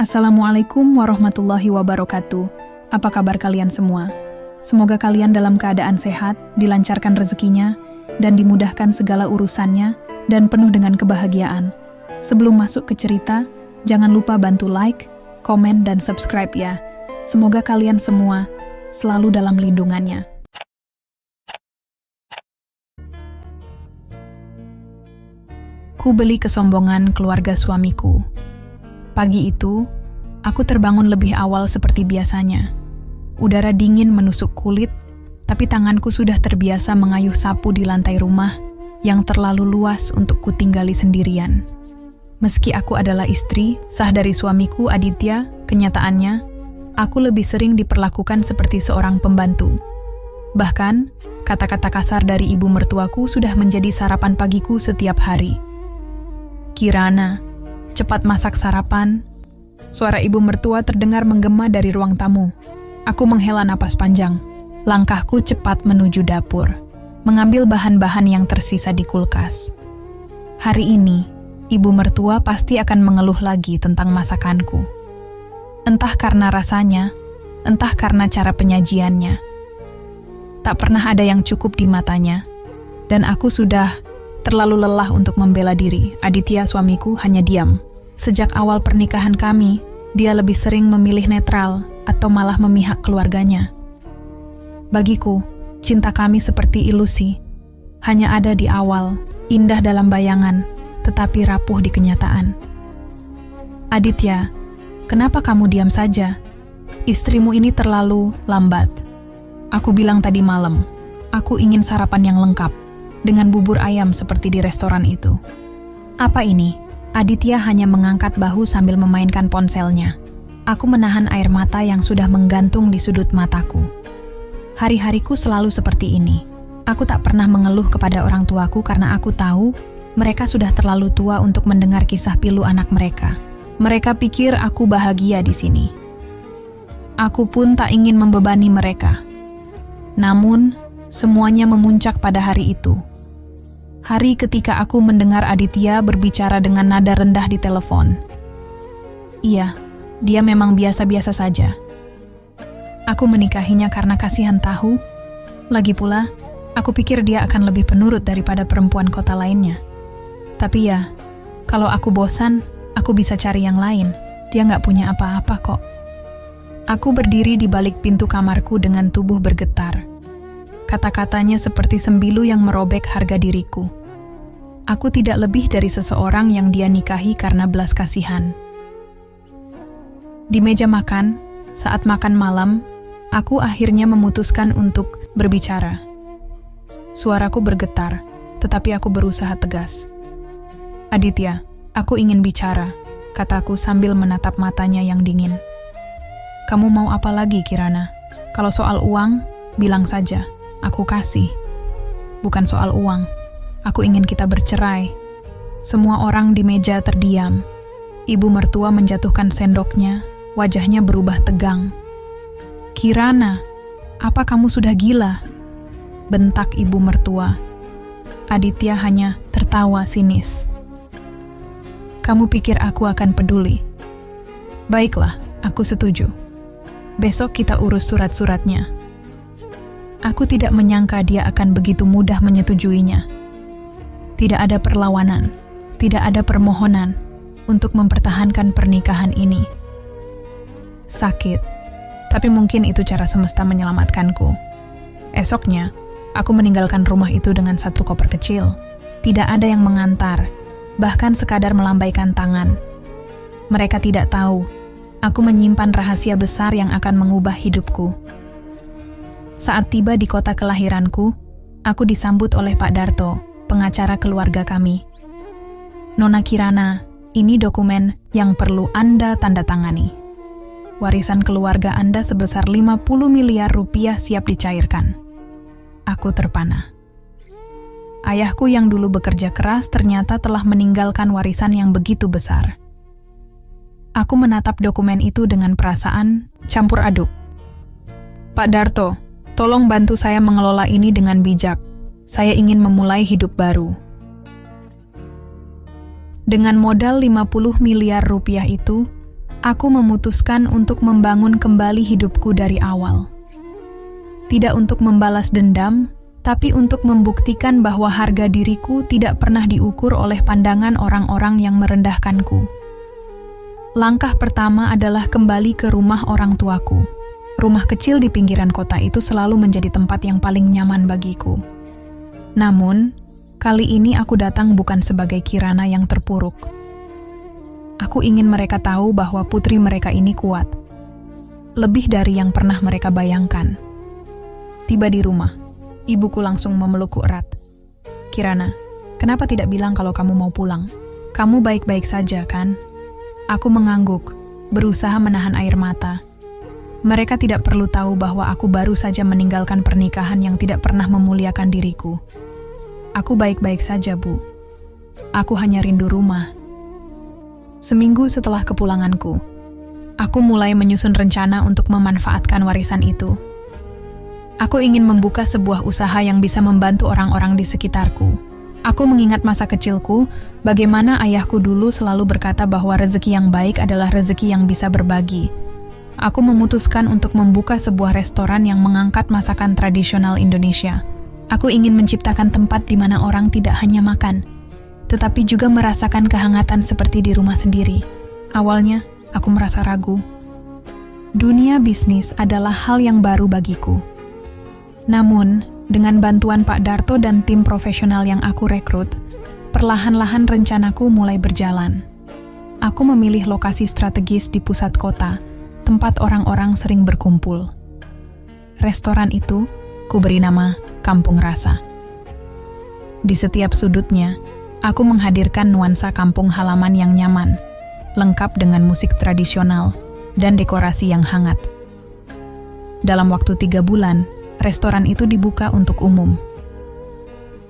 Assalamualaikum warahmatullahi wabarakatuh. Apa kabar kalian semua? Semoga kalian dalam keadaan sehat, dilancarkan rezekinya, dan dimudahkan segala urusannya, dan penuh dengan kebahagiaan. Sebelum masuk ke cerita, jangan lupa bantu like, komen, dan subscribe ya. Semoga kalian semua selalu dalam lindungannya. Ku beli kesombongan keluarga suamiku. Pagi itu, aku terbangun lebih awal seperti biasanya. Udara dingin menusuk kulit, tapi tanganku sudah terbiasa mengayuh sapu di lantai rumah yang terlalu luas untuk kutinggali sendirian. Meski aku adalah istri sah dari suamiku Aditya, kenyataannya, aku lebih sering diperlakukan seperti seorang pembantu. Bahkan, kata-kata kasar dari ibu mertuaku sudah menjadi sarapan pagiku setiap hari. Kirana, cepat masak sarapan. Suara ibu mertua terdengar menggema dari ruang tamu. Aku menghela napas panjang. Langkahku cepat menuju dapur, mengambil bahan-bahan yang tersisa di kulkas. Hari ini, ibu mertua pasti akan mengeluh lagi tentang masakanku. Entah karena rasanya, entah karena cara penyajiannya. Tak pernah ada yang cukup di matanya, dan aku sudah terlalu lelah untuk membela diri. Aditya suamiku hanya diam. Sejak awal pernikahan kami, dia lebih sering memilih netral atau malah memihak keluarganya. Bagiku, cinta kami seperti ilusi. Hanya ada di awal, indah dalam bayangan, tetapi rapuh di kenyataan. Aditya, kenapa kamu diam saja? Istrimu ini terlalu lambat. Aku bilang tadi malam, aku ingin sarapan yang lengkap, dengan bubur ayam seperti di restoran itu. Apa ini? Aditya hanya mengangkat bahu sambil memainkan ponselnya. Aku menahan air mata yang sudah menggantung di sudut mataku. Hari-hariku selalu seperti ini. Aku tak pernah mengeluh kepada orang tuaku karena aku tahu mereka sudah terlalu tua untuk mendengar kisah pilu anak mereka. Mereka pikir aku bahagia di sini. Aku pun tak ingin membebani mereka. Namun, semuanya memuncak pada hari itu. Hari ketika aku mendengar Aditya berbicara dengan nada rendah di telepon. Iya, dia memang biasa-biasa saja. Aku menikahinya karena kasihan tahu. Lagi pula, aku pikir dia akan lebih penurut daripada perempuan kota lainnya. Tapi ya, kalau aku bosan, aku bisa cari yang lain. Dia nggak punya apa-apa kok. Aku berdiri di balik pintu kamarku dengan tubuh bergetar. Kata-katanya seperti sembilu yang merobek harga diriku. Aku tidak lebih dari seseorang yang dia nikahi karena belas kasihan. Di meja makan, saat makan malam, aku akhirnya memutuskan untuk berbicara. Suaraku bergetar, tetapi aku berusaha tegas. Aditya, aku ingin bicara, kataku sambil menatap matanya yang dingin. Kamu mau apa lagi, Kirana? Kalau soal uang, bilang saja. Aku kasih. Bukan soal uang. Aku ingin kita bercerai. Semua orang di meja terdiam. Ibu mertua menjatuhkan sendoknya. Wajahnya berubah tegang. Kirana, apa kamu sudah gila? Bentak ibu mertua. Aditya hanya tertawa sinis. Kamu pikir aku akan peduli? Baiklah, aku setuju. Besok kita urus surat-suratnya. Aku tidak menyangka dia akan begitu mudah menyetujuinya. Tidak ada perlawanan, tidak ada permohonan untuk mempertahankan pernikahan ini. Sakit, tapi mungkin itu cara semesta menyelamatkanku. Esoknya, aku meninggalkan rumah itu dengan satu koper kecil. Tidak ada yang mengantar, bahkan sekadar melambaikan tangan. Mereka tidak tahu, aku menyimpan rahasia besar yang akan mengubah hidupku. Saat tiba di kota kelahiranku, aku disambut oleh Pak Darto, pengacara keluarga kami. Nona Kirana, ini dokumen yang perlu Anda tanda tangani. Warisan keluarga Anda sebesar 50 miliar rupiah siap dicairkan. Aku terpana. Ayahku yang dulu bekerja keras ternyata telah meninggalkan warisan yang begitu besar. Aku menatap dokumen itu dengan perasaan campur aduk. Pak Darto, tolong bantu saya mengelola ini dengan bijak. Saya ingin memulai hidup baru. Dengan modal 50 miliar rupiah itu, Aku memutuskan untuk membangun kembali hidupku dari awal. Tidak untuk membalas dendam, tapi untuk membuktikan bahwa harga diriku tidak pernah diukur oleh pandangan orang-orang yang merendahkanku. Langkah pertama adalah kembali ke rumah orang tuaku. Rumah kecil di pinggiran kota itu selalu menjadi tempat yang paling nyaman bagiku. Namun, kali ini aku datang bukan sebagai Kirana yang terpuruk. Aku ingin mereka tahu bahwa putri mereka ini kuat. Lebih dari yang pernah mereka bayangkan. Tiba di rumah, ibuku langsung memelukku erat. "Kirana, kenapa tidak bilang kalau kamu mau pulang? Kamu baik-baik saja, kan?" Aku mengangguk, berusaha menahan air mata. Mereka tidak perlu tahu bahwa aku baru saja meninggalkan pernikahan yang tidak pernah memuliakan diriku. Aku baik-baik saja, Bu. Aku hanya rindu rumah. Seminggu setelah kepulanganku, aku mulai menyusun rencana untuk memanfaatkan warisan itu. Aku ingin membuka sebuah usaha yang bisa membantu orang-orang di sekitarku. Aku mengingat masa kecilku, bagaimana ayahku dulu selalu berkata bahwa rezeki yang baik adalah rezeki yang bisa berbagi. Aku memutuskan untuk membuka sebuah restoran yang mengangkat masakan tradisional Indonesia. Aku ingin menciptakan tempat di mana orang tidak hanya makan, tetapi juga merasakan kehangatan seperti di rumah sendiri. Awalnya, aku merasa ragu. Dunia bisnis adalah hal yang baru bagiku. Namun, dengan bantuan Pak Darto dan tim profesional yang aku rekrut, perlahan-lahan rencanaku mulai berjalan. Aku memilih lokasi strategis di pusat kota, tempat orang-orang sering berkumpul. Restoran itu, kuberi nama Kampung Rasa. Di setiap sudutnya, aku menghadirkan nuansa kampung halaman yang nyaman, lengkap dengan musik tradisional dan dekorasi yang hangat. Dalam waktu 3 bulan, restoran itu dibuka untuk umum.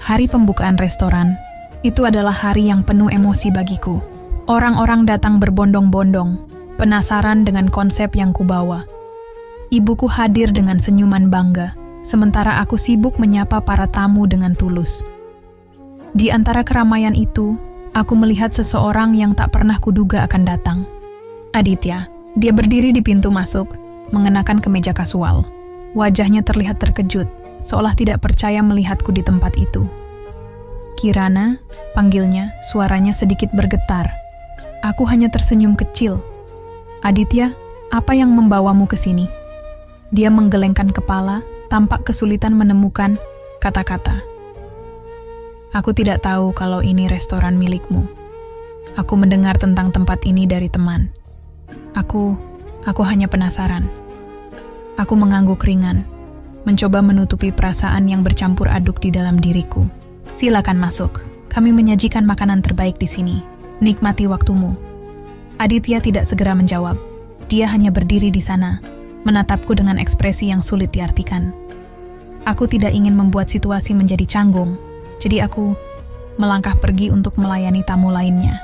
Hari pembukaan restoran, itu adalah hari yang penuh emosi bagiku. Orang-orang datang berbondong-bondong, penasaran dengan konsep yang kubawa. Ibuku hadir dengan senyuman bangga, sementara aku sibuk menyapa para tamu dengan tulus. Di antara keramaian itu, aku melihat seseorang yang tak pernah kuduga akan datang. Aditya, dia berdiri di pintu masuk, mengenakan kemeja kasual. Wajahnya terlihat terkejut, seolah tidak percaya melihatku di tempat itu. "Kirana," panggilnya, suaranya sedikit bergetar. Aku hanya tersenyum kecil. "Aditya, apa yang membawamu ke sini?" Dia menggelengkan kepala, tampak kesulitan menemukan kata-kata. "Aku tidak tahu kalau ini restoran milikmu. Aku mendengar tentang tempat ini dari teman. Aku hanya penasaran." Aku mengangguk ringan, mencoba menutupi perasaan yang bercampur aduk di dalam diriku. "Silakan masuk. Kami menyajikan makanan terbaik di sini. Nikmati waktumu." Aditya tidak segera menjawab. Dia hanya berdiri di sana, menatapku dengan ekspresi yang sulit diartikan. Aku tidak ingin membuat situasi menjadi canggung, jadi aku melangkah pergi untuk melayani tamu lainnya.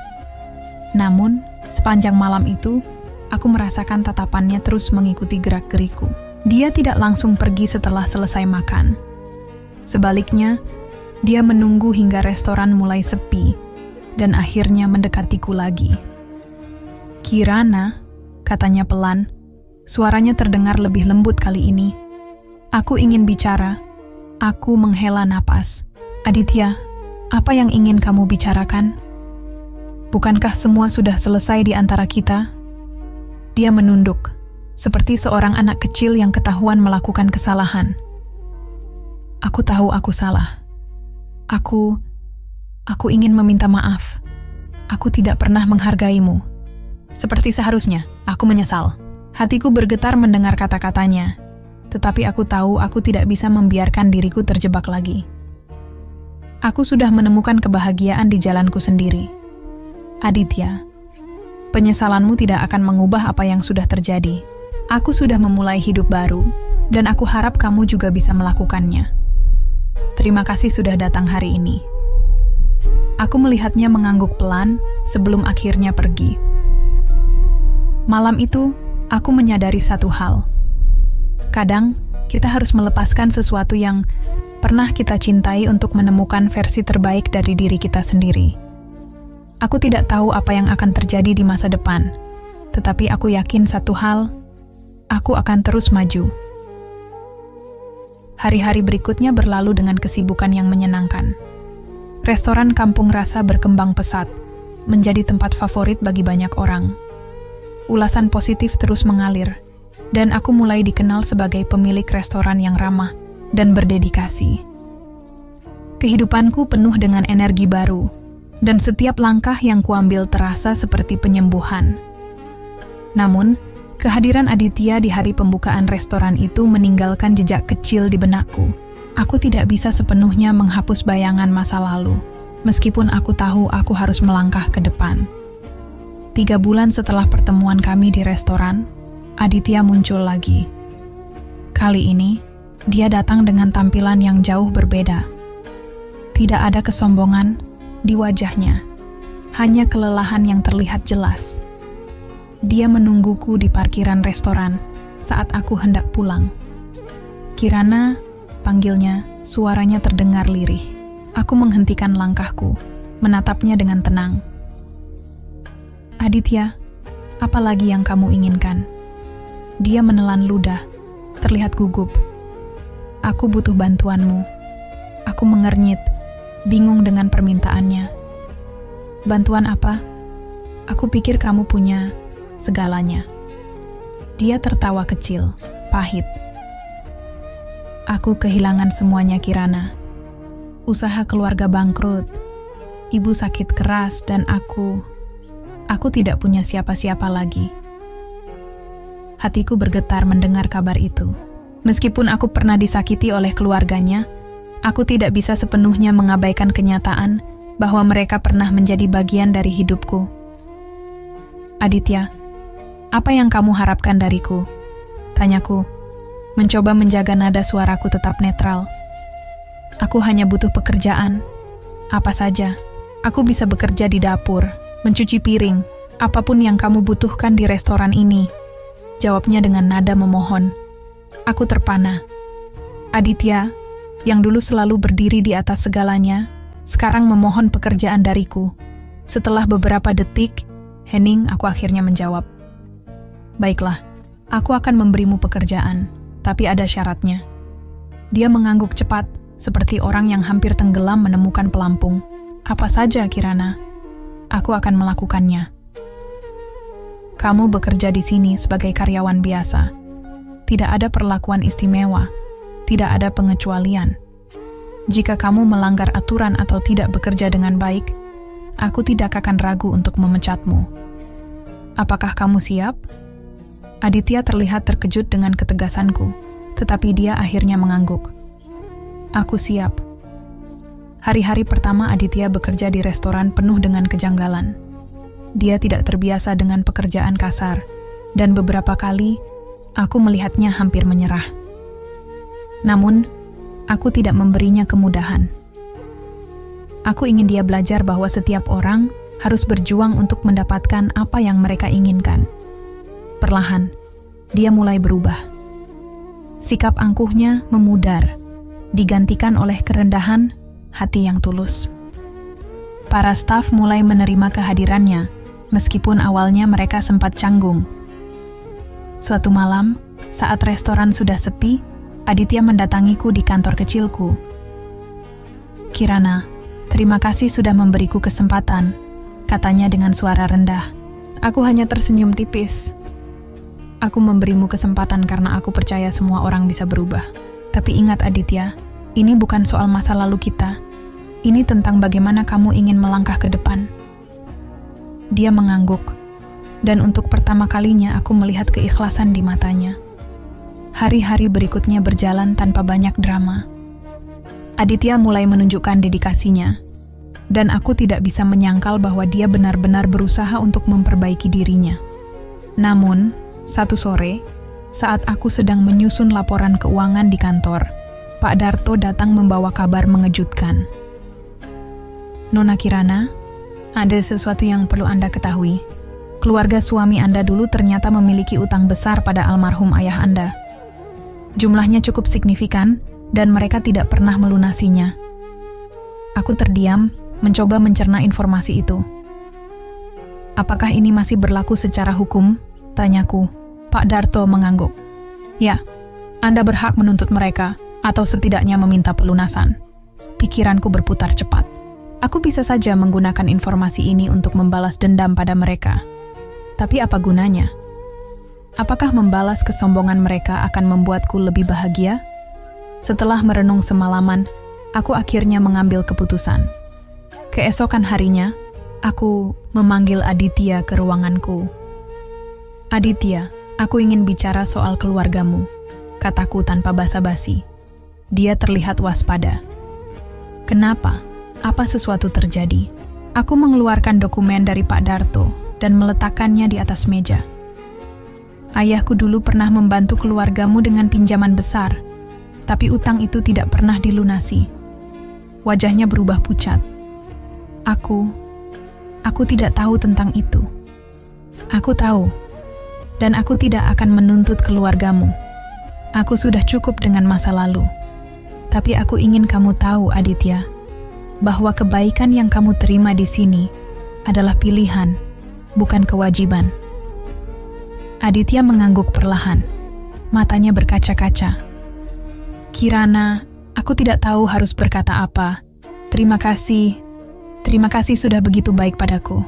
Namun, sepanjang malam itu, aku merasakan tatapannya terus mengikuti gerak-geriku. Dia tidak langsung pergi setelah selesai makan. Sebaliknya, dia menunggu hingga restoran mulai sepi, dan akhirnya mendekatiku lagi. "Kirana," katanya pelan, suaranya terdengar lebih lembut kali ini. Aku ingin bicara. Aku menghela napas. "Aditya, apa yang ingin kamu bicarakan? Bukankah semua sudah selesai di antara kita?" Dia menunduk, seperti seorang anak kecil yang ketahuan melakukan kesalahan. "Aku tahu aku salah. Aku ingin meminta maaf. Aku tidak pernah menghargaimu. Seperti seharusnya, aku menyesal." Hatiku bergetar mendengar kata-katanya, tetapi aku tahu aku tidak bisa membiarkan diriku terjebak lagi. Aku sudah menemukan kebahagiaan di jalanku sendiri. "Aditya, penyesalanmu tidak akan mengubah apa yang sudah terjadi. Aku sudah memulai hidup baru, dan aku harap kamu juga bisa melakukannya. Terima kasih sudah datang hari ini." Aku melihatnya mengangguk pelan sebelum akhirnya pergi. Malam itu, aku menyadari satu hal. Kadang, kita harus melepaskan sesuatu yang pernah kita cintai untuk menemukan versi terbaik dari diri kita sendiri. Aku tidak tahu apa yang akan terjadi di masa depan, Tetapi aku yakin satu hal, aku akan terus maju. Hari-hari berikutnya berlalu dengan kesibukan yang menyenangkan. Restoran Kampung Rasa berkembang pesat, menjadi tempat favorit bagi banyak orang. Ulasan positif terus mengalir, dan aku mulai dikenal sebagai pemilik restoran yang ramah dan berdedikasi. Kehidupanku penuh dengan energi baru, dan setiap langkah yang kuambil terasa seperti penyembuhan. Namun, kehadiran Aditya di hari pembukaan restoran itu meninggalkan jejak kecil di benakku. Aku tidak bisa sepenuhnya menghapus bayangan masa lalu, meskipun aku tahu aku harus melangkah ke depan. 3 bulan setelah pertemuan kami di restoran, Aditya muncul lagi. Kali ini, dia datang dengan tampilan yang jauh berbeda. Tidak ada kesombongan di wajahnya, hanya kelelahan yang terlihat jelas. Dia menungguku di parkiran restoran saat aku hendak pulang. Kirana, panggilnya, suaranya terdengar lirih. Aku menghentikan langkahku, menatapnya dengan tenang. Aditya, apa lagi yang kamu inginkan? Dia menelan ludah, terlihat gugup. Aku butuh bantuanmu. Aku mengernyit, bingung dengan permintaannya. Bantuan apa? Aku pikir kamu punya segalanya. Dia tertawa kecil, pahit. Aku kehilangan semuanya, Kirana. Usaha keluarga bangkrut, ibu sakit keras, dan aku tidak punya siapa-siapa lagi. Hatiku bergetar mendengar kabar itu. Meskipun aku pernah disakiti oleh keluarganya, aku tidak bisa sepenuhnya mengabaikan kenyataan bahwa mereka pernah menjadi bagian dari hidupku. Aditya, apa yang kamu harapkan dariku? Tanyaku, mencoba menjaga nada suaraku tetap netral. Aku hanya butuh pekerjaan. Apa saja. Aku bisa bekerja di dapur, mencuci piring, apapun yang kamu butuhkan di restoran ini. Jawabnya dengan nada memohon. Aku terpana. Aditya, yang dulu selalu berdiri di atas segalanya, sekarang memohon pekerjaan dariku. Setelah beberapa detik, hening, aku akhirnya menjawab. Baiklah, aku akan memberimu pekerjaan, tapi ada syaratnya. Dia mengangguk cepat, seperti orang yang hampir tenggelam menemukan pelampung. Apa saja, Kirana? Aku akan melakukannya. Kamu bekerja di sini sebagai karyawan biasa. Tidak ada perlakuan istimewa, tidak ada pengecualian. Jika kamu melanggar aturan atau tidak bekerja dengan baik, aku tidak akan ragu untuk memecatmu. Apakah kamu siap? Aditya terlihat terkejut dengan ketegasanku, tetapi dia akhirnya mengangguk. Aku siap. Hari-hari pertama Aditya bekerja di restoran penuh dengan kejanggalan. Dia tidak terbiasa dengan pekerjaan kasar, dan beberapa kali aku melihatnya hampir menyerah. Namun, aku tidak memberinya kemudahan. Aku ingin dia belajar bahwa setiap orang harus berjuang untuk mendapatkan apa yang mereka inginkan. Perlahan, dia mulai berubah. Sikap angkuhnya memudar, digantikan oleh kerendahan hati yang tulus. Para staf mulai menerima kehadirannya, meskipun awalnya mereka sempat canggung. Suatu malam, saat restoran sudah sepi, Aditya mendatangiku di kantor kecilku. Kirana, terima kasih sudah memberiku kesempatan, katanya dengan suara rendah. Aku hanya tersenyum tipis. Aku memberimu kesempatan karena aku percaya semua orang bisa berubah. Tapi ingat Aditya, ini bukan soal masa lalu kita. Ini tentang bagaimana kamu ingin melangkah ke depan. Dia mengangguk, dan untuk pertama kalinya aku melihat keikhlasan di matanya. Hari-hari berikutnya berjalan tanpa banyak drama. Aditya mulai menunjukkan dedikasinya, dan aku tidak bisa menyangkal bahwa dia benar-benar berusaha untuk memperbaiki dirinya. Namun, satu sore, saat aku sedang menyusun laporan keuangan di kantor, Pak Darto datang membawa kabar mengejutkan. Nona Kirana, ada sesuatu yang perlu Anda ketahui. Keluarga suami Anda dulu ternyata memiliki utang besar pada almarhum ayah Anda. Jumlahnya cukup signifikan, dan mereka tidak pernah melunasinya. Aku terdiam, mencoba mencerna informasi itu. Apakah ini masih berlaku secara hukum? Tanyaku. Pak Darto mengangguk. Ya, Anda berhak menuntut mereka, atau setidaknya meminta pelunasan. Pikiranku berputar cepat. Aku bisa saja menggunakan informasi ini untuk membalas dendam pada mereka. Tapi apa gunanya? Apakah membalas kesombongan mereka akan membuatku lebih bahagia? Setelah merenung semalaman, aku akhirnya mengambil keputusan. Keesokan harinya, aku memanggil Aditya ke ruanganku. Aditya, aku ingin bicara soal keluargamu, kataku tanpa basa-basi. Dia terlihat waspada. Kenapa? Apa sesuatu terjadi? Aku mengeluarkan dokumen dari Pak Darto dan meletakkannya di atas meja. Ayahku dulu pernah membantu keluargamu dengan pinjaman besar, tapi utang itu tidak pernah dilunasi. Wajahnya berubah pucat. Aku tidak tahu tentang itu. Aku tahu, dan aku tidak akan menuntut keluargamu. Aku sudah cukup dengan masa lalu. Tapi aku ingin kamu tahu, Aditya, bahwa kebaikan yang kamu terima di sini adalah pilihan, bukan kewajiban. Aditya mengangguk perlahan. Matanya berkaca-kaca. Kirana, aku tidak tahu harus berkata apa. Terima kasih sudah begitu baik padaku.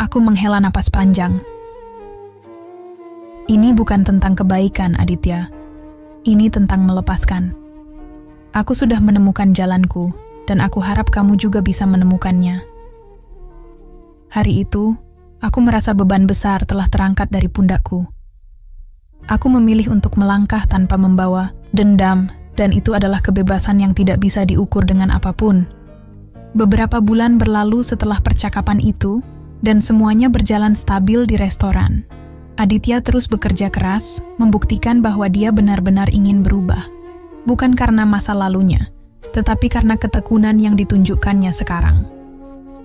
Aku menghela napas panjang. Ini bukan tentang kebaikan, Aditya. Ini tentang melepaskan. Aku sudah menemukan jalanku, dan aku harap kamu juga bisa menemukannya. Hari itu, aku merasa beban besar telah terangkat dari pundakku. Aku memilih untuk melangkah tanpa membawa dendam, dan itu adalah kebebasan yang tidak bisa diukur dengan apapun. Beberapa bulan berlalu setelah percakapan itu, dan semuanya berjalan stabil di restoran. Aditya terus bekerja keras, membuktikan bahwa dia benar-benar ingin berubah. Bukan karena masa lalunya, tetapi karena ketekunan yang ditunjukkannya sekarang.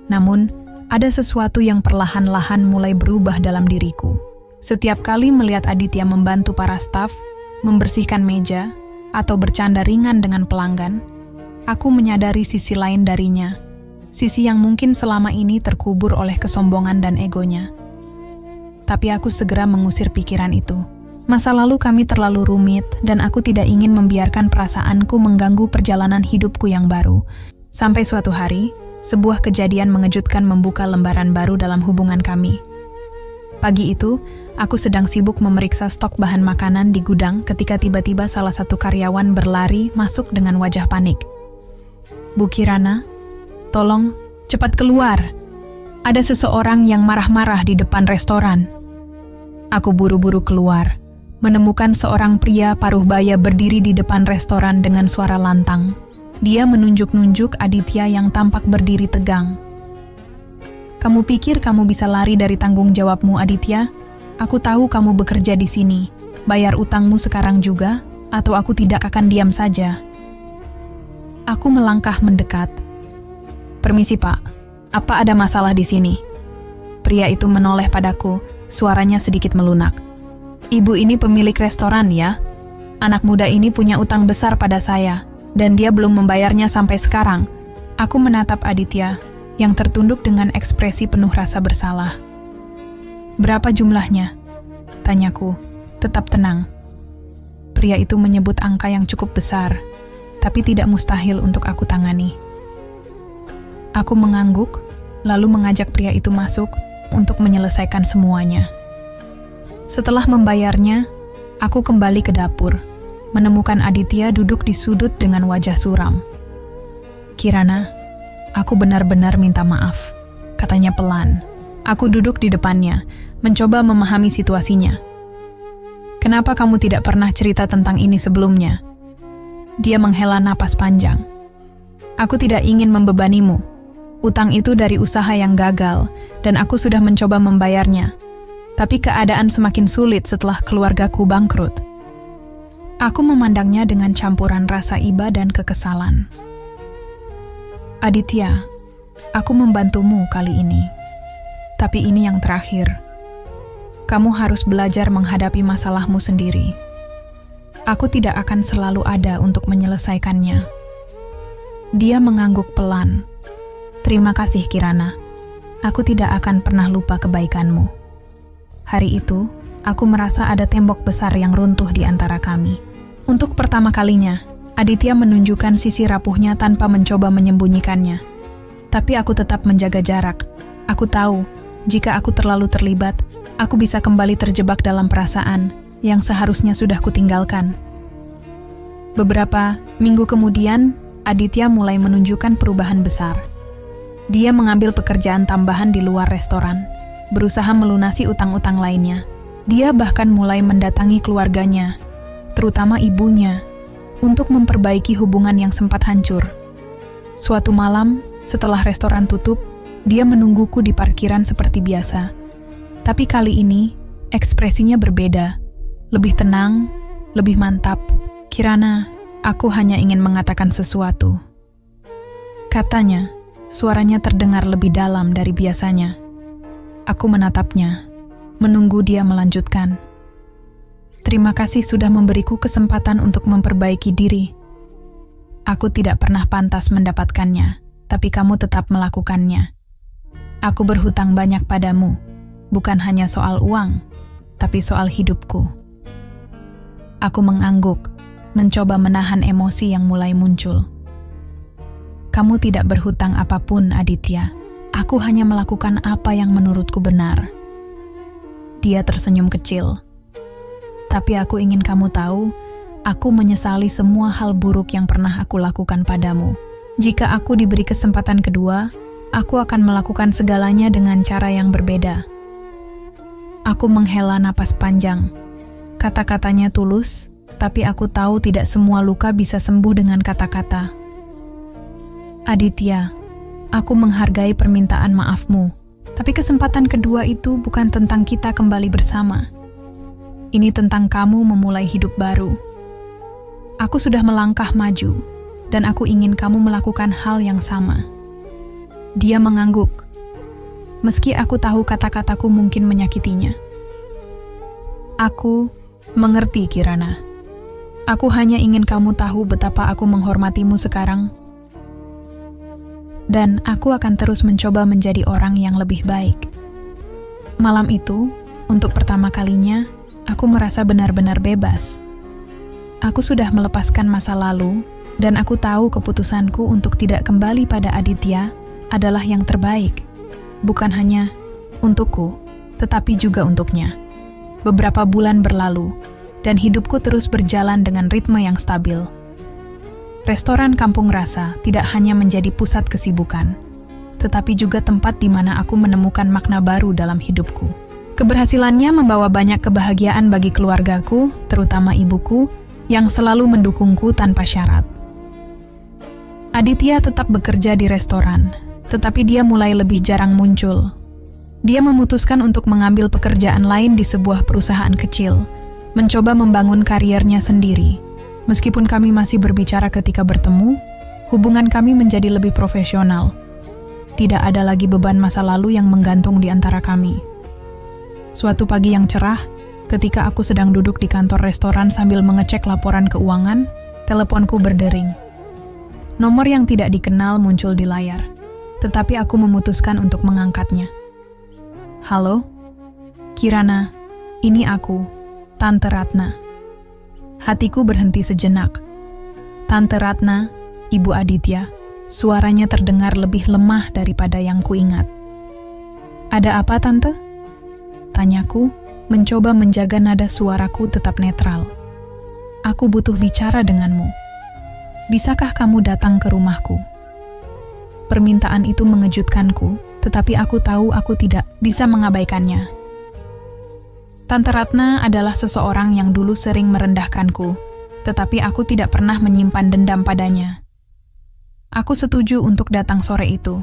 Namun, ada sesuatu yang perlahan-lahan mulai berubah dalam diriku. Setiap kali melihat Aditya membantu para staf, membersihkan meja, atau bercanda ringan dengan pelanggan, aku menyadari sisi lain darinya, sisi yang mungkin selama ini terkubur oleh kesombongan dan egonya. Tapi aku segera mengusir pikiran itu. Masa lalu kami terlalu rumit, dan aku tidak ingin membiarkan perasaanku mengganggu perjalanan hidupku yang baru. Sampai suatu hari, sebuah kejadian mengejutkan membuka lembaran baru dalam hubungan kami. Pagi itu, aku sedang sibuk memeriksa stok bahan makanan di gudang ketika tiba-tiba salah satu karyawan berlari masuk dengan wajah panik. Bu Kirana, tolong, cepat keluar. Ada seseorang yang marah-marah di depan restoran. Aku buru-buru keluar, menemukan seorang pria paruh baya berdiri di depan restoran dengan suara lantang. Dia menunjuk-nunjuk Aditya yang tampak berdiri tegang. Kamu pikir kamu bisa lari dari tanggung jawabmu, Aditya? Aku tahu kamu bekerja di sini. Bayar utangmu sekarang juga, atau aku tidak akan diam saja. Aku melangkah mendekat. Permisi, Pak. Apa ada masalah di sini? Pria itu menoleh padaku, suaranya sedikit melunak. Ibu ini pemilik restoran, ya? Anak muda ini punya utang besar pada saya, dan dia belum membayarnya sampai sekarang. Aku menatap Aditya, yang tertunduk dengan ekspresi penuh rasa bersalah. Berapa jumlahnya? Tanyaku, tetap tenang. Pria itu menyebut angka yang cukup besar, tapi tidak mustahil untuk aku tangani. Aku mengangguk, lalu mengajak pria itu masuk untuk menyelesaikan semuanya. Setelah membayarnya, aku kembali ke dapur, menemukan Aditya duduk di sudut dengan wajah suram. Kirana, aku benar-benar minta maaf, katanya pelan. Aku duduk di depannya, mencoba memahami situasinya. Kenapa kamu tidak pernah cerita tentang ini sebelumnya? Dia menghela napas panjang. Aku tidak ingin membebanimu. Utang itu dari usaha yang gagal, dan aku sudah mencoba membayarnya. Tapi keadaan semakin sulit setelah keluargaku bangkrut. Aku memandangnya dengan campuran rasa iba dan kekesalan. Aditya, aku membantumu kali ini. Tapi ini yang terakhir. Kamu harus belajar menghadapi masalahmu sendiri. Aku tidak akan selalu ada untuk menyelesaikannya. Dia mengangguk pelan. Terima kasih, Kirana. Aku tidak akan pernah lupa kebaikanmu. Hari itu, aku merasa ada tembok besar yang runtuh di antara kami. Untuk pertama kalinya, Aditya menunjukkan sisi rapuhnya tanpa mencoba menyembunyikannya. Tapi aku tetap menjaga jarak. Aku tahu, jika aku terlalu terlibat, aku bisa kembali terjebak dalam perasaan yang seharusnya sudah kutinggalkan. Beberapa minggu kemudian, Aditya mulai menunjukkan perubahan besar. Dia mengambil pekerjaan tambahan di luar restoran, berusaha melunasi utang-utang lainnya. Dia bahkan mulai mendatangi keluarganya, terutama ibunya, untuk memperbaiki hubungan yang sempat hancur. Suatu malam, setelah restoran tutup, dia menungguku di parkiran seperti biasa. Tapi kali ini, ekspresinya berbeda. Lebih tenang, lebih mantap. Kirana, aku hanya ingin mengatakan sesuatu. Katanya, suaranya terdengar lebih dalam dari biasanya. Aku menatapnya, menunggu dia melanjutkan. Terima kasih sudah memberiku kesempatan untuk memperbaiki diri. Aku tidak pernah pantas mendapatkannya, tapi kamu tetap melakukannya. Aku berhutang banyak padamu, bukan hanya soal uang, tapi soal hidupku. Aku mengangguk, mencoba menahan emosi yang mulai muncul. Kamu tidak berhutang apapun, Aditya. Aku hanya melakukan apa yang menurutku benar. Dia tersenyum kecil. Tapi aku ingin kamu tahu, aku menyesali semua hal buruk yang pernah aku lakukan padamu. Jika aku diberi kesempatan kedua, aku akan melakukan segalanya dengan cara yang berbeda. Aku menghela napas panjang. Kata-katanya tulus, tapi aku tahu tidak semua luka bisa sembuh dengan kata-kata. Aditya, aku menghargai permintaan maafmu, tapi kesempatan kedua itu bukan tentang kita kembali bersama. Ini tentang kamu memulai hidup baru. Aku sudah melangkah maju, dan aku ingin kamu melakukan hal yang sama. Dia mengangguk, meski aku tahu kata-kataku mungkin menyakitinya. Aku mengerti, Kirana. Aku hanya ingin kamu tahu betapa aku menghormatimu sekarang. Dan aku akan terus mencoba menjadi orang yang lebih baik. Malam itu, untuk pertama kalinya, aku merasa benar-benar bebas. Aku sudah melepaskan masa lalu, dan aku tahu keputusanku untuk tidak kembali pada Aditya adalah yang terbaik. Bukan hanya untukku, tetapi juga untuknya. Beberapa bulan berlalu, dan hidupku terus berjalan dengan ritme yang stabil. Restoran Kampung Rasa tidak hanya menjadi pusat kesibukan, tetapi juga tempat di mana aku menemukan makna baru dalam hidupku. Keberhasilannya membawa banyak kebahagiaan bagi keluargaku, terutama ibuku, yang selalu mendukungku tanpa syarat. Aditya tetap bekerja di restoran, tetapi dia mulai lebih jarang muncul. Dia memutuskan untuk mengambil pekerjaan lain di sebuah perusahaan kecil, mencoba membangun kariernya sendiri. Meskipun kami masih berbicara ketika bertemu, hubungan kami menjadi lebih profesional. Tidak ada lagi beban masa lalu yang menggantung di antara kami. Suatu pagi yang cerah, ketika aku sedang duduk di kantor restoran sambil mengecek laporan keuangan, teleponku berdering. Nomor yang tidak dikenal muncul di layar, tetapi aku memutuskan untuk mengangkatnya. Halo? Kirana, ini aku, Tante Ratna. Hatiku berhenti sejenak. Tante Ratna, Ibu Aditya, suaranya terdengar lebih lemah daripada yang kuingat. Ada apa, Tante? Tanyaku, mencoba menjaga nada suaraku tetap netral. Aku butuh bicara denganmu. Bisakah kamu datang ke rumahku? Permintaan itu mengejutkanku, tetapi aku tahu aku tidak bisa mengabaikannya. Tante Ratna adalah seseorang yang dulu sering merendahkanku, tetapi aku tidak pernah menyimpan dendam padanya. Aku setuju untuk datang sore itu.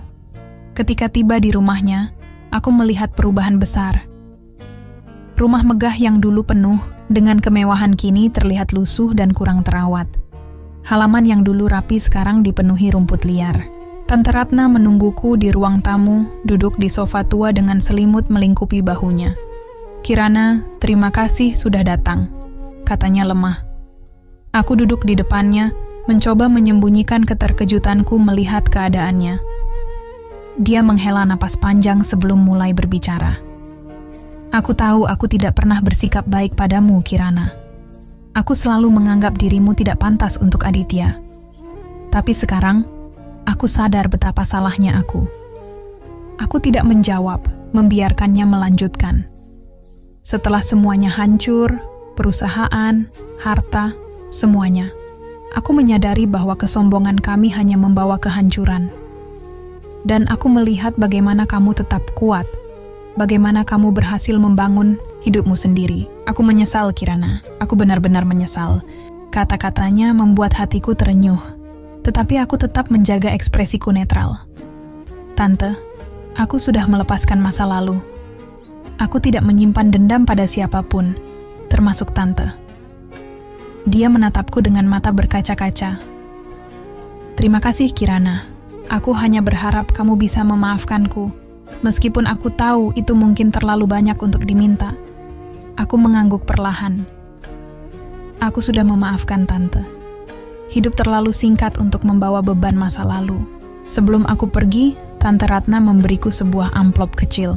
Ketika tiba di rumahnya, aku melihat perubahan besar. Rumah megah yang dulu penuh dengan kemewahan kini terlihat lusuh dan kurang terawat. Halaman yang dulu rapi sekarang dipenuhi rumput liar. Tante Ratna menungguku di ruang tamu, duduk di sofa tua dengan selimut melingkupi bahunya. Kirana, terima kasih sudah datang, katanya lemah. Aku duduk di depannya, mencoba menyembunyikan keterkejutanku melihat keadaannya. Dia menghela napas panjang sebelum mulai berbicara. Aku tahu aku tidak pernah bersikap baik padamu, Kirana. Aku selalu menganggap dirimu tidak pantas untuk Aditya. Tapi sekarang, aku sadar betapa salahnya aku. Aku tidak menjawab, membiarkannya melanjutkan. Setelah semuanya hancur, perusahaan, harta, semuanya, aku menyadari bahwa kesombongan kami hanya membawa kehancuran. Dan aku melihat bagaimana kamu tetap kuat, bagaimana kamu berhasil membangun hidupmu sendiri. Aku menyesal, Kirana. Aku benar-benar menyesal. Kata-katanya membuat hatiku terenyuh, tetapi aku tetap menjaga ekspresiku netral. Tante, aku sudah melepaskan masa lalu. Aku tidak menyimpan dendam pada siapapun, termasuk Tante. Dia menatapku dengan mata berkaca-kaca. Terima kasih, Kirana. Aku hanya berharap kamu bisa memaafkanku, meskipun aku tahu itu mungkin terlalu banyak untuk diminta. Aku mengangguk perlahan. Aku sudah memaafkan Tante. Hidup terlalu singkat untuk membawa beban masa lalu. Sebelum aku pergi, Tante Ratna memberiku sebuah amplop kecil.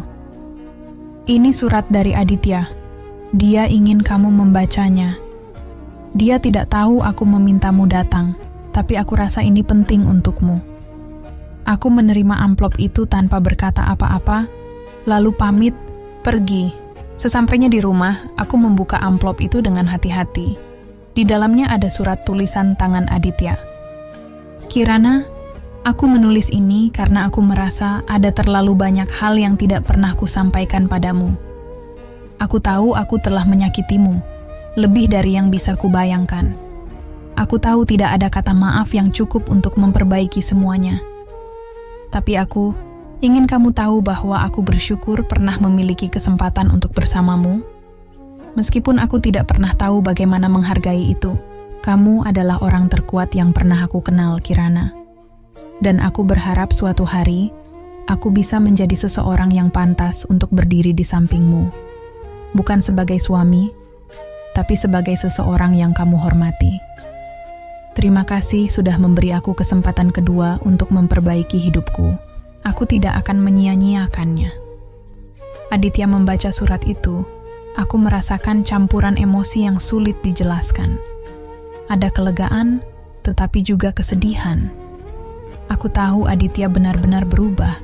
Ini surat dari Aditya. Dia ingin kamu membacanya. Dia tidak tahu aku memintamu datang, tapi aku rasa ini penting untukmu. Aku menerima amplop itu tanpa berkata apa-apa, lalu pamit, pergi. Sesampainya di rumah, aku membuka amplop itu dengan hati-hati. Di dalamnya ada surat tulisan tangan Aditya. Kirana, aku menulis ini karena aku merasa ada terlalu banyak hal yang tidak pernah kusampaikan padamu. Aku tahu aku telah menyakitimu, lebih dari yang bisa kubayangkan. Aku tahu tidak ada kata maaf yang cukup untuk memperbaiki semuanya. Tapi aku ingin kamu tahu bahwa aku bersyukur pernah memiliki kesempatan untuk bersamamu. Meskipun aku tidak pernah tahu bagaimana menghargai itu, kamu adalah orang terkuat yang pernah aku kenal, Kirana. Dan aku berharap suatu hari, aku bisa menjadi seseorang yang pantas untuk berdiri di sampingmu. Bukan sebagai suami, tapi sebagai seseorang yang kamu hormati. Terima kasih sudah memberi aku kesempatan kedua untuk memperbaiki hidupku. Aku tidak akan menyia-nyiakannya. Aditya membaca surat itu. Aku merasakan campuran emosi yang sulit dijelaskan. Ada kelegaan, tetapi juga kesedihan. Aku tahu Aditya benar-benar berubah.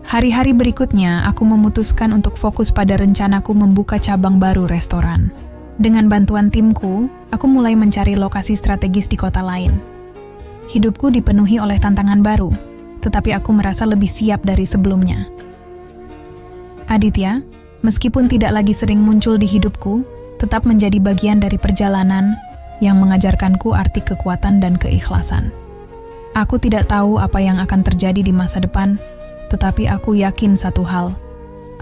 Hari-hari berikutnya, aku memutuskan untuk fokus pada rencanaku membuka cabang baru restoran. Dengan bantuan timku, aku mulai mencari lokasi strategis di kota lain. Hidupku dipenuhi oleh tantangan baru, tetapi aku merasa lebih siap dari sebelumnya. Aditya, meskipun tidak lagi sering muncul di hidupku, tetap menjadi bagian dari perjalanan yang mengajarkanku arti kekuatan dan keikhlasan. Aku tidak tahu apa yang akan terjadi di masa depan, tetapi aku yakin satu hal,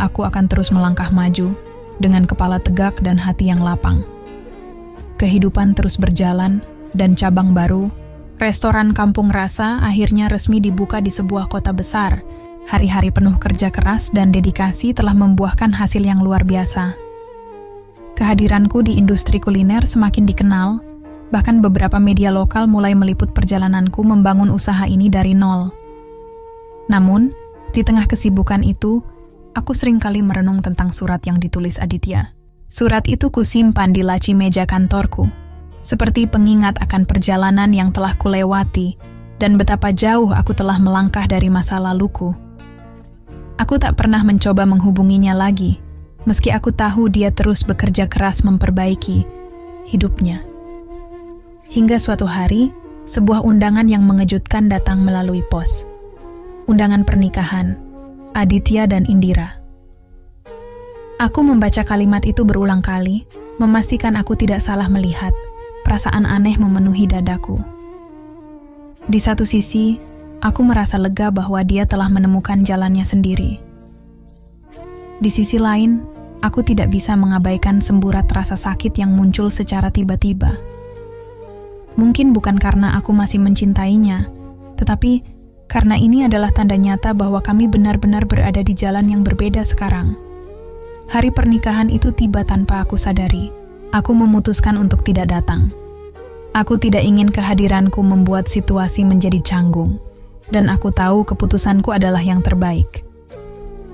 aku akan terus melangkah maju, dengan kepala tegak dan hati yang lapang. Kehidupan terus berjalan, dan cabang baru, restoran Kampung Rasa akhirnya resmi dibuka di sebuah kota besar. Hari-hari penuh kerja keras dan dedikasi telah membuahkan hasil yang luar biasa. Kehadiranku di industri kuliner semakin dikenal, bahkan beberapa media lokal mulai meliput perjalananku membangun usaha ini dari nol. Namun, di tengah kesibukan itu, aku seringkali merenung tentang surat yang ditulis Aditya. Surat itu kusimpan di laci meja kantorku, seperti pengingat akan perjalanan yang telah kulewati dan betapa jauh aku telah melangkah dari masa laluku. Aku tak pernah mencoba menghubunginya lagi, meski aku tahu dia terus bekerja keras memperbaiki hidupnya. Hingga suatu hari, sebuah undangan yang mengejutkan datang melalui pos. Undangan pernikahan Aditya dan Indira. Aku membaca kalimat itu berulang kali, memastikan aku tidak salah melihat. Perasaan aneh memenuhi dadaku. Di satu sisi, aku merasa lega bahwa dia telah menemukan jalannya sendiri. Di sisi lain, aku tidak bisa mengabaikan semburat rasa sakit yang muncul secara tiba-tiba. Mungkin bukan karena aku masih mencintainya, tetapi karena ini adalah tanda nyata bahwa kami benar-benar berada di jalan yang berbeda sekarang. Hari pernikahan itu tiba tanpa aku sadari. Aku memutuskan untuk tidak datang. Aku tidak ingin kehadiranku membuat situasi menjadi canggung. dan aku tahu keputusanku adalah yang terbaik.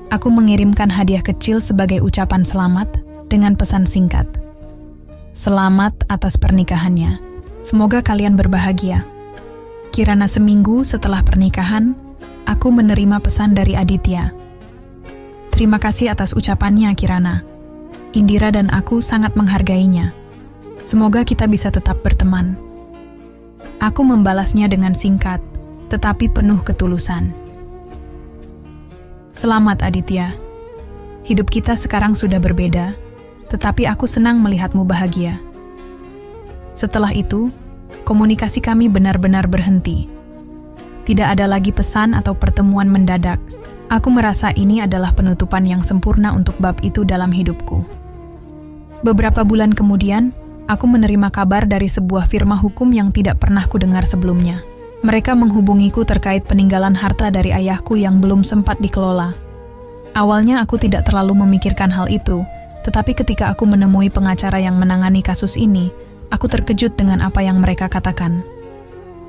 Aku mengirimkan hadiah kecil sebagai ucapan selamat dengan pesan singkat. Selamat atas pernikahannya. Semoga kalian berbahagia. Kirana seminggu setelah pernikahan, aku menerima pesan dari Aditya. Terima kasih atas ucapannya, Kirana. Indira dan aku sangat menghargainya. Semoga kita bisa tetap berteman. Aku membalasnya dengan singkat, tetapi penuh ketulusan. Selamat Aditya. Hidup kita sekarang sudah berbeda, tetapi aku senang melihatmu bahagia. Setelah itu, komunikasi kami benar-benar berhenti. Tidak ada lagi pesan atau pertemuan mendadak. Aku merasa ini adalah penutupan yang sempurna untuk bab itu dalam hidupku. Beberapa bulan kemudian, aku menerima kabar dari sebuah firma hukum yang tidak pernah kudengar sebelumnya. Mereka menghubungiku terkait peninggalan harta dari ayahku yang belum sempat dikelola. Awalnya aku tidak terlalu memikirkan hal itu, tetapi ketika aku menemui pengacara yang menangani kasus ini, aku terkejut dengan apa yang mereka katakan.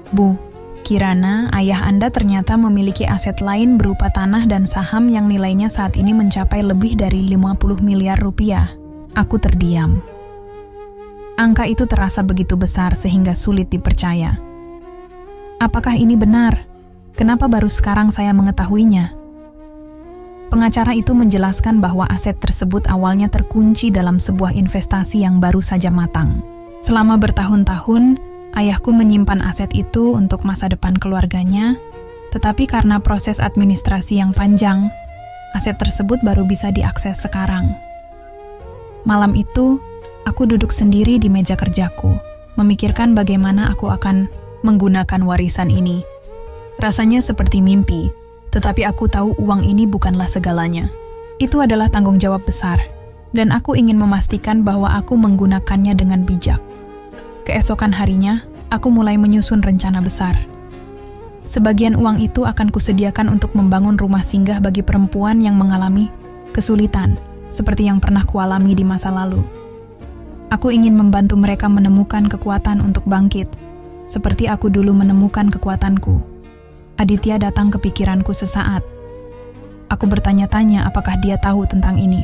Bu, Kirana, ayah Anda ternyata memiliki aset lain berupa tanah dan saham yang nilainya saat ini mencapai lebih dari 50 miliar rupiah. Aku terdiam. Angka itu terasa begitu besar sehingga sulit dipercaya. Apakah ini benar? Kenapa baru sekarang saya mengetahuinya? Pengacara itu menjelaskan bahwa aset tersebut awalnya terkunci dalam sebuah investasi yang baru saja matang. Selama bertahun-tahun, ayahku menyimpan aset itu untuk masa depan keluarganya, tetapi karena proses administrasi yang panjang, aset tersebut baru bisa diakses sekarang. Malam itu, aku duduk sendiri di meja kerjaku, memikirkan bagaimana aku akan menggunakan warisan ini. Rasanya seperti mimpi, tetapi aku tahu uang ini bukanlah segalanya. Itu adalah tanggung jawab besar, dan aku ingin memastikan bahwa aku menggunakannya dengan bijak. Keesokan harinya, aku mulai menyusun rencana besar. Sebagian uang itu akan kusediakan untuk membangun rumah singgah bagi perempuan yang mengalami kesulitan, seperti yang pernah kualami di masa lalu. Aku ingin membantu mereka menemukan kekuatan untuk bangkit, seperti aku dulu menemukan kekuatanku. Aditya datang ke pikiranku sesaat. Aku bertanya-tanya apakah dia tahu tentang ini.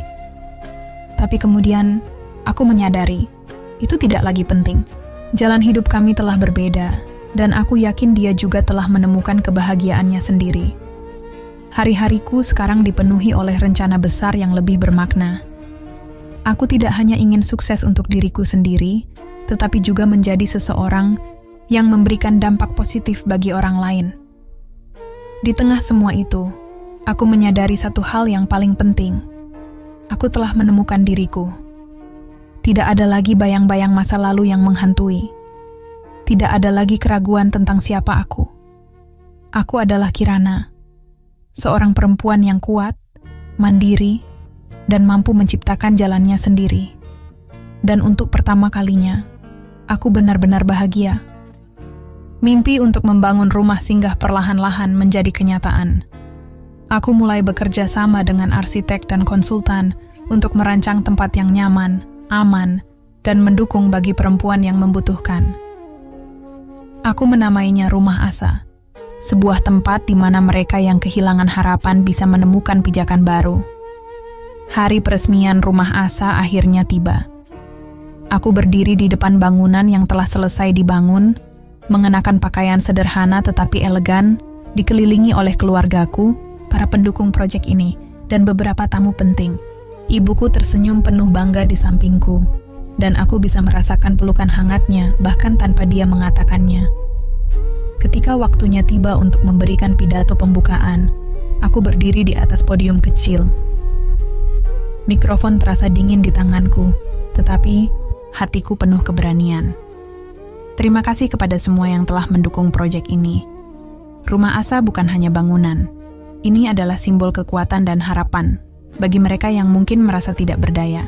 Tapi kemudian, aku menyadari, itu tidak lagi penting. Jalan hidup kami telah berbeda, dan aku yakin dia juga telah menemukan kebahagiaannya sendiri. Hari-hariku sekarang dipenuhi oleh rencana besar yang lebih bermakna. Aku tidak hanya ingin sukses untuk diriku sendiri, tetapi juga menjadi seseorang yang memberikan dampak positif bagi orang lain. Di tengah semua itu, aku menyadari satu hal yang paling penting. Aku telah menemukan diriku. Tidak ada lagi bayang-bayang masa lalu yang menghantui. Tidak ada lagi keraguan tentang siapa aku. Aku adalah Kirana, seorang perempuan yang kuat, mandiri, dan mampu menciptakan jalannya sendiri. Dan untuk pertama kalinya, aku benar-benar bahagia. Mimpi untuk membangun rumah singgah perlahan-lahan menjadi kenyataan. Aku mulai bekerja sama dengan arsitek dan konsultan untuk merancang tempat yang nyaman, aman, dan mendukung bagi perempuan yang membutuhkan. Aku menamainya Rumah Asa, sebuah tempat di mana mereka yang kehilangan harapan bisa menemukan pijakan baru. Hari peresmian Rumah Asa akhirnya tiba. Aku berdiri di depan bangunan yang telah selesai dibangun, mengenakan pakaian sederhana tetapi elegan, dikelilingi oleh keluargaku, para pendukung proyek ini, dan beberapa tamu penting. Ibuku tersenyum penuh bangga di sampingku, dan aku bisa merasakan pelukan hangatnya bahkan tanpa dia mengatakannya. Ketika waktunya tiba untuk memberikan pidato pembukaan, aku berdiri di atas podium kecil. Mikrofon terasa dingin di tanganku, tetapi hatiku penuh keberanian. Terima kasih kepada semua yang telah mendukung proyek ini. Rumah Asa bukan hanya bangunan. Ini adalah simbol kekuatan dan harapan bagi mereka yang mungkin merasa tidak berdaya.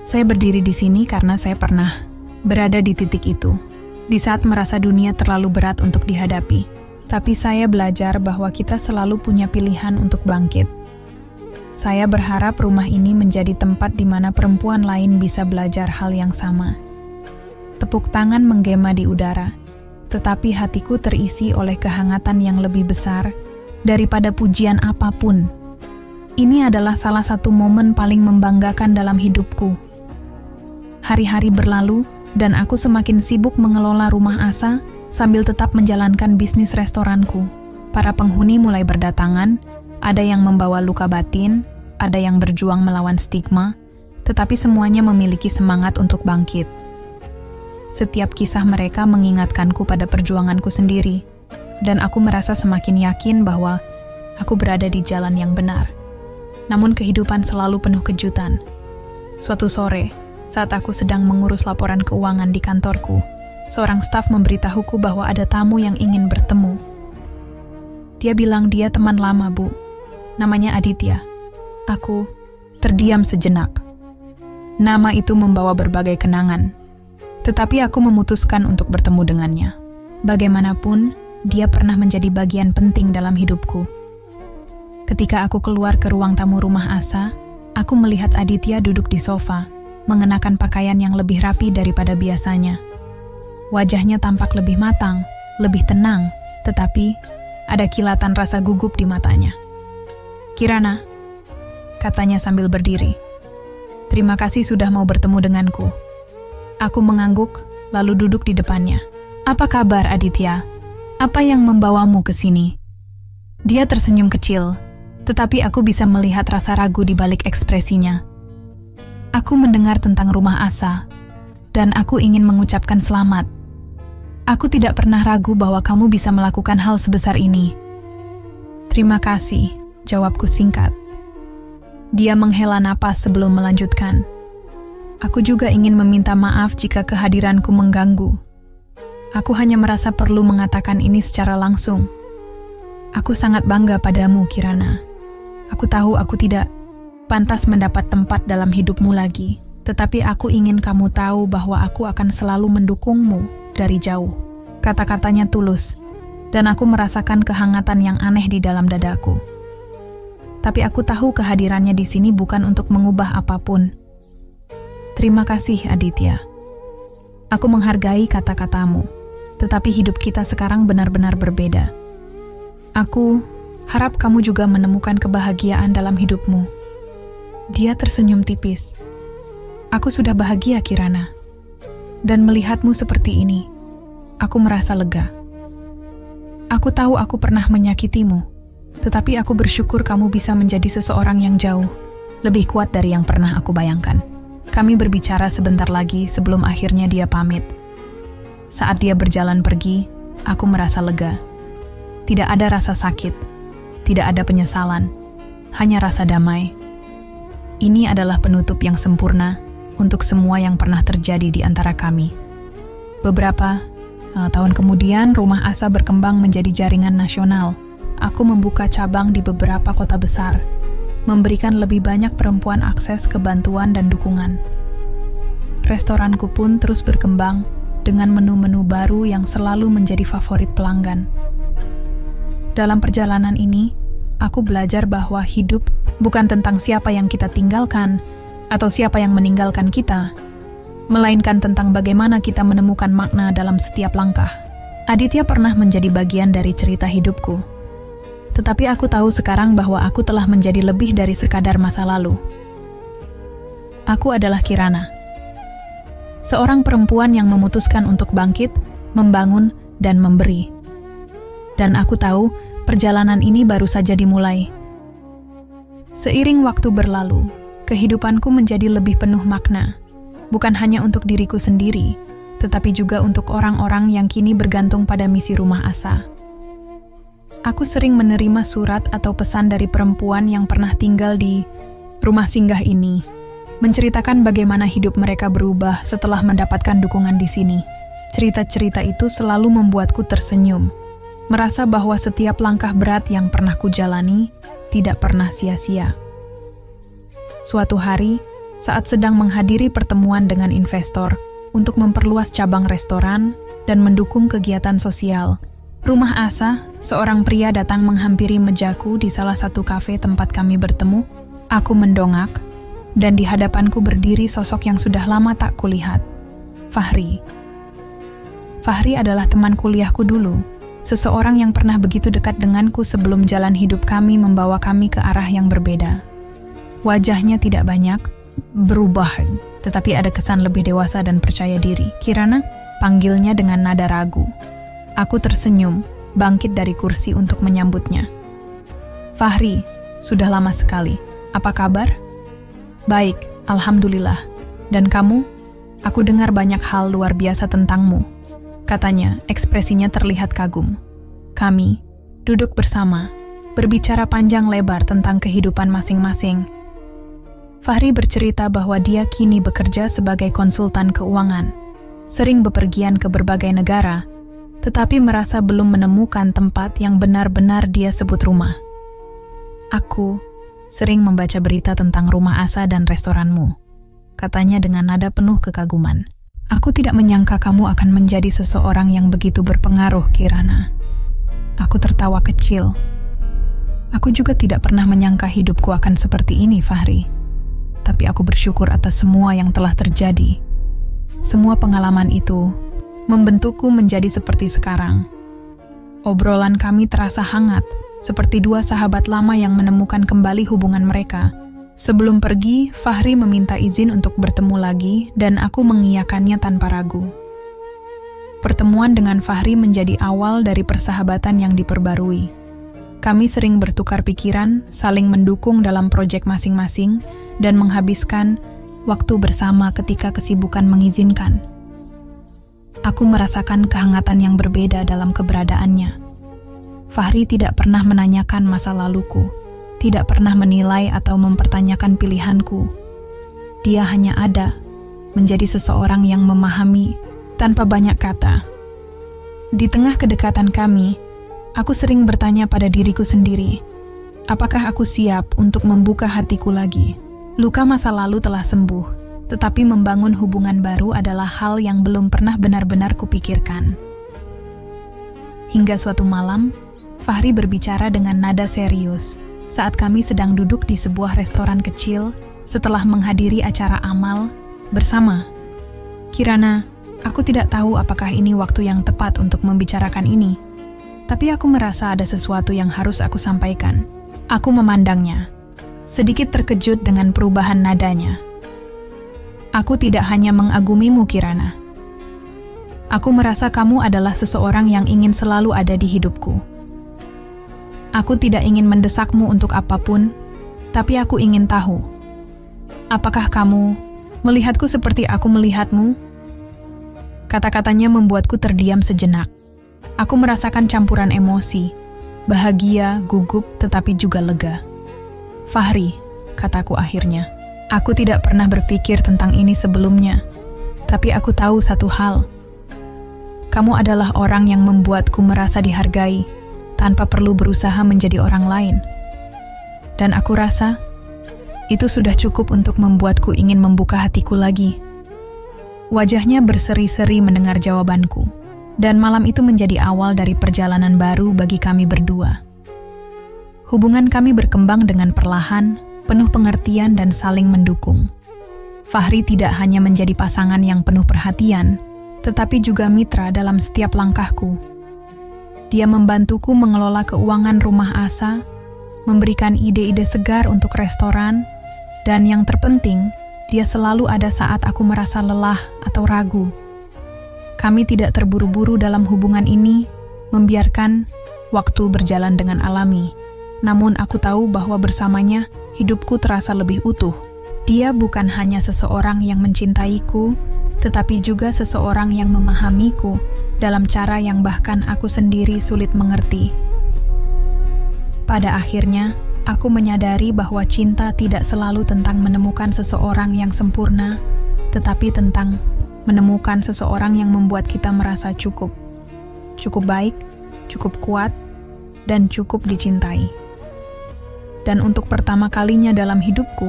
Saya berdiri di sini karena saya pernah berada di titik itu, di saat merasa dunia terlalu berat untuk dihadapi. Tapi saya belajar bahwa kita selalu punya pilihan untuk bangkit. Saya berharap rumah ini menjadi tempat di mana perempuan lain bisa belajar hal yang sama. Tepuk tangan menggema di udara, tetapi hatiku terisi oleh kehangatan yang lebih besar daripada pujian apapun. Ini adalah salah satu momen paling membanggakan dalam hidupku. Hari-hari berlalu dan aku semakin sibuk mengelola rumah Asa sambil tetap menjalankan bisnis restoranku. Para penghuni mulai berdatangan, ada yang membawa luka batin, ada yang berjuang melawan stigma, tetapi semuanya memiliki semangat untuk bangkit. Setiap kisah mereka mengingatkanku pada perjuanganku sendiri, dan aku merasa semakin yakin bahwa aku berada di jalan yang benar. Namun kehidupan selalu penuh kejutan. Suatu sore, saat aku sedang mengurus laporan keuangan di kantorku, seorang staf memberitahuku bahwa ada tamu yang ingin bertemu. Dia bilang dia teman lama, Bu. Namanya Aditya. Aku terdiam sejenak. Nama itu membawa berbagai kenangan. Tetapi aku memutuskan untuk bertemu dengannya. Bagaimanapun, dia pernah menjadi bagian penting dalam hidupku. Ketika aku keluar ke ruang tamu rumah Asa, aku melihat Aditya duduk di sofa, mengenakan pakaian yang lebih rapi daripada biasanya. Wajahnya tampak lebih matang, lebih tenang, tetapi ada kilatan rasa gugup di matanya. "Kirana," katanya sambil berdiri. "Terima kasih sudah mau bertemu denganku." Aku mengangguk, lalu duduk di depannya. "Apa kabar, Aditya? Apa yang membawamu ke sini?" Dia tersenyum kecil, tetapi aku bisa melihat rasa ragu di balik ekspresinya. "Aku mendengar tentang rumah Asa, dan aku ingin mengucapkan selamat. Aku tidak pernah ragu bahwa kamu bisa melakukan hal sebesar ini." "Terima kasih," jawabku singkat. Dia menghela napas sebelum melanjutkan. "Aku juga ingin meminta maaf jika kehadiranku mengganggu. Aku hanya merasa perlu mengatakan ini secara langsung. Aku sangat bangga padamu, Kirana. Aku tahu aku tidak pantas mendapat tempat dalam hidupmu lagi, tetapi aku ingin kamu tahu bahwa aku akan selalu mendukungmu dari jauh." Kata-katanya tulus, dan aku merasakan kehangatan yang aneh di dalam dadaku. Tapi aku tahu kehadirannya di sini bukan untuk mengubah apapun. "Terima kasih, Aditya. Aku menghargai kata-katamu, tetapi hidup kita sekarang benar-benar berbeda. Aku harap kamu juga menemukan kebahagiaan dalam hidupmu." Dia tersenyum tipis. "Aku sudah bahagia, Kirana. Dan melihatmu seperti ini, aku merasa lega. Aku tahu aku pernah menyakitimu, tetapi aku bersyukur kamu bisa menjadi seseorang yang jauh, lebih kuat dari yang pernah aku bayangkan." Kami berbicara sebentar lagi sebelum akhirnya dia pamit. Saat dia berjalan pergi, aku merasa lega. Tidak ada rasa sakit, tidak ada penyesalan, hanya rasa damai. Ini adalah penutup yang sempurna untuk semua yang pernah terjadi di antara kami. Beberapa tahun kemudian, rumah Asa berkembang menjadi jaringan nasional. Aku membuka cabang di beberapa kota besar, memberikan lebih banyak perempuan akses ke bantuan dan dukungan. Restoranku pun terus berkembang dengan menu-menu baru yang selalu menjadi favorit pelanggan. Dalam perjalanan ini, aku belajar bahwa hidup bukan tentang siapa yang kita tinggalkan atau siapa yang meninggalkan kita, melainkan tentang bagaimana kita menemukan makna dalam setiap langkah. Aditya pernah menjadi bagian dari cerita hidupku. Tetapi aku tahu sekarang bahwa aku telah menjadi lebih dari sekadar masa lalu. Aku adalah Kirana. Seorang perempuan yang memutuskan untuk bangkit, membangun, dan memberi. Dan aku tahu perjalanan ini baru saja dimulai. Seiring waktu berlalu, kehidupanku menjadi lebih penuh makna. Bukan hanya untuk diriku sendiri, tetapi juga untuk orang-orang yang kini bergantung pada misi rumah Asa. Aku sering menerima surat atau pesan dari perempuan yang pernah tinggal di rumah singgah ini, menceritakan bagaimana hidup mereka berubah setelah mendapatkan dukungan di sini. Cerita-cerita itu selalu membuatku tersenyum, merasa bahwa setiap langkah berat yang pernah kujalani tidak pernah sia-sia. Suatu hari, saat sedang menghadiri pertemuan dengan investor untuk memperluas cabang restoran dan mendukung kegiatan sosial, rumah Asa, seorang pria datang menghampiri mejaku di salah satu kafe tempat kami bertemu. Aku mendongak, dan di hadapanku berdiri sosok yang sudah lama tak kulihat, Fahri. Fahri adalah teman kuliahku dulu, seseorang yang pernah begitu dekat denganku sebelum jalan hidup kami membawa kami ke arah yang berbeda. Wajahnya tidak banyak berubah, tetapi ada kesan lebih dewasa dan percaya diri. Kirana, panggilnya dengan nada ragu. Aku tersenyum, bangkit dari kursi untuk menyambutnya. Fahri, sudah lama sekali. Apa kabar? Baik, alhamdulillah. Dan kamu? Aku dengar banyak hal luar biasa tentangmu, katanya, ekspresinya terlihat kagum. Kami duduk bersama, berbicara panjang lebar tentang kehidupan masing-masing. Fahri bercerita bahwa dia kini bekerja sebagai konsultan keuangan, sering bepergian ke berbagai negara, tetapi merasa belum menemukan tempat yang benar-benar dia sebut rumah. Aku sering membaca berita tentang rumah Asa dan restoranmu, katanya dengan nada penuh kekaguman. Aku tidak menyangka kamu akan menjadi seseorang yang begitu berpengaruh, Kirana. Aku tertawa kecil. Aku juga tidak pernah menyangka hidupku akan seperti ini, Fahri. Tapi aku bersyukur atas semua yang telah terjadi. Semua pengalaman itu membentukku menjadi seperti sekarang. Obrolan kami terasa hangat, seperti dua sahabat lama yang menemukan kembali hubungan mereka. Sebelum pergi, Fahri meminta izin untuk bertemu lagi dan aku mengiyakannya tanpa ragu. Pertemuan dengan Fahri menjadi awal dari persahabatan yang diperbarui. Kami sering bertukar pikiran, saling mendukung dalam proyek masing-masing, dan menghabiskan waktu bersama ketika kesibukan mengizinkan. Aku merasakan kehangatan yang berbeda dalam keberadaannya. Fahri tidak pernah menanyakan masa laluku, tidak pernah menilai atau mempertanyakan pilihanku. Dia hanya ada, menjadi seseorang yang memahami tanpa banyak kata. Di tengah kedekatan kami, aku sering bertanya pada diriku sendiri, apakah aku siap untuk membuka hatiku lagi? Luka masa lalu telah sembuh, tetapi membangun hubungan baru adalah hal yang belum pernah benar-benar kupikirkan. Hingga suatu malam, Fahri berbicara dengan nada serius saat kami sedang duduk di sebuah restoran kecil setelah menghadiri acara amal bersama. Kirana, aku tidak tahu apakah ini waktu yang tepat untuk membicarakan ini, tapi aku merasa ada sesuatu yang harus aku sampaikan. Aku memandangnya, sedikit terkejut dengan perubahan nadanya. Aku tidak hanya mengagumimu, Kirana. Aku merasa kamu adalah seseorang yang ingin selalu ada di hidupku. Aku tidak ingin mendesakmu untuk apapun, tapi aku ingin tahu, apakah kamu melihatku seperti aku melihatmu? Kata-katanya membuatku terdiam sejenak. Aku merasakan campuran emosi, bahagia, gugup, tetapi juga lega. Fahri, kataku akhirnya, aku tidak pernah berpikir tentang ini sebelumnya, tapi aku tahu satu hal. Kamu adalah orang yang membuatku merasa dihargai, tanpa perlu berusaha menjadi orang lain. Dan aku rasa, itu sudah cukup untuk membuatku ingin membuka hatiku lagi. Wajahnya berseri-seri mendengar jawabanku, dan malam itu menjadi awal dari perjalanan baru bagi kami berdua. Hubungan kami berkembang dengan perlahan, penuh pengertian dan saling mendukung. Fahri tidak hanya menjadi pasangan yang penuh perhatian, tetapi juga mitra dalam setiap langkahku. Dia membantuku mengelola keuangan rumah Asa, memberikan ide-ide segar untuk restoran, dan yang terpenting, dia selalu ada saat aku merasa lelah atau ragu. Kami tidak terburu-buru dalam hubungan ini, membiarkan waktu berjalan dengan alami. Namun aku tahu bahwa bersamanya, hidupku terasa lebih utuh. Dia bukan hanya seseorang yang mencintaiku, tetapi juga seseorang yang memahamiku dalam cara yang bahkan aku sendiri sulit mengerti. Pada akhirnya, aku menyadari bahwa cinta tidak selalu tentang menemukan seseorang yang sempurna, tetapi tentang menemukan seseorang yang membuat kita merasa cukup. Cukup baik, cukup kuat, dan cukup dicintai. Dan untuk pertama kalinya dalam hidupku,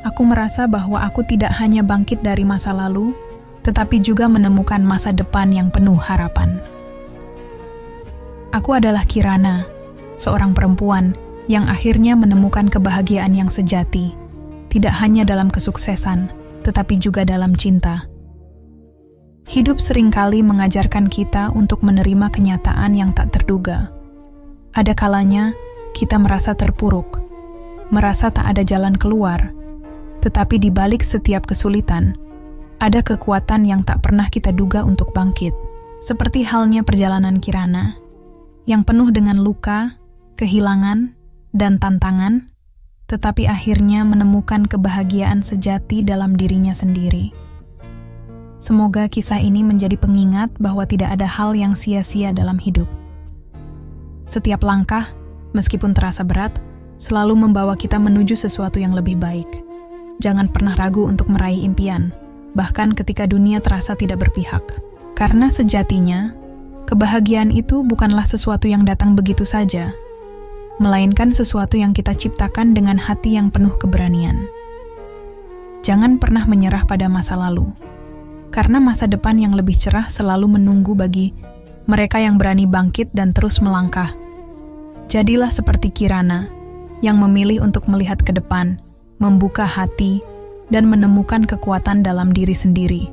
aku merasa bahwa aku tidak hanya bangkit dari masa lalu, tetapi juga menemukan masa depan yang penuh harapan. Aku adalah Kirana, seorang perempuan yang akhirnya menemukan kebahagiaan yang sejati, tidak hanya dalam kesuksesan, tetapi juga dalam cinta. Hidup seringkali mengajarkan kita untuk menerima kenyataan yang tak terduga. Ada kalanya kita merasa terpuruk, merasa tak ada jalan keluar, tetapi di balik setiap kesulitan, ada kekuatan yang tak pernah kita duga untuk bangkit. Seperti halnya perjalanan Kirana, yang penuh dengan luka, kehilangan, dan tantangan, tetapi akhirnya menemukan kebahagiaan sejati dalam dirinya sendiri. Semoga kisah ini menjadi pengingat bahwa tidak ada hal yang sia-sia dalam hidup. Setiap langkah, meskipun terasa berat, selalu membawa kita menuju sesuatu yang lebih baik. Jangan pernah ragu untuk meraih impian, bahkan ketika dunia terasa tidak berpihak. Karena sejatinya, kebahagiaan itu bukanlah sesuatu yang datang begitu saja, melainkan sesuatu yang kita ciptakan dengan hati yang penuh keberanian. Jangan pernah menyerah pada masa lalu, karena masa depan yang lebih cerah selalu menunggu bagi mereka yang berani bangkit dan terus melangkah. Jadilah seperti Kirana, yang memilih untuk melihat ke depan, membuka hati, dan menemukan kekuatan dalam diri sendiri.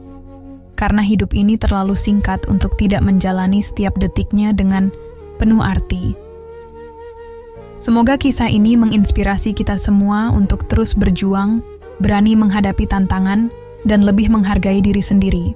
Karena hidup ini terlalu singkat untuk tidak menjalani setiap detiknya dengan penuh arti. Semoga kisah ini menginspirasi kita semua untuk terus berjuang, berani menghadapi tantangan, dan lebih menghargai diri sendiri.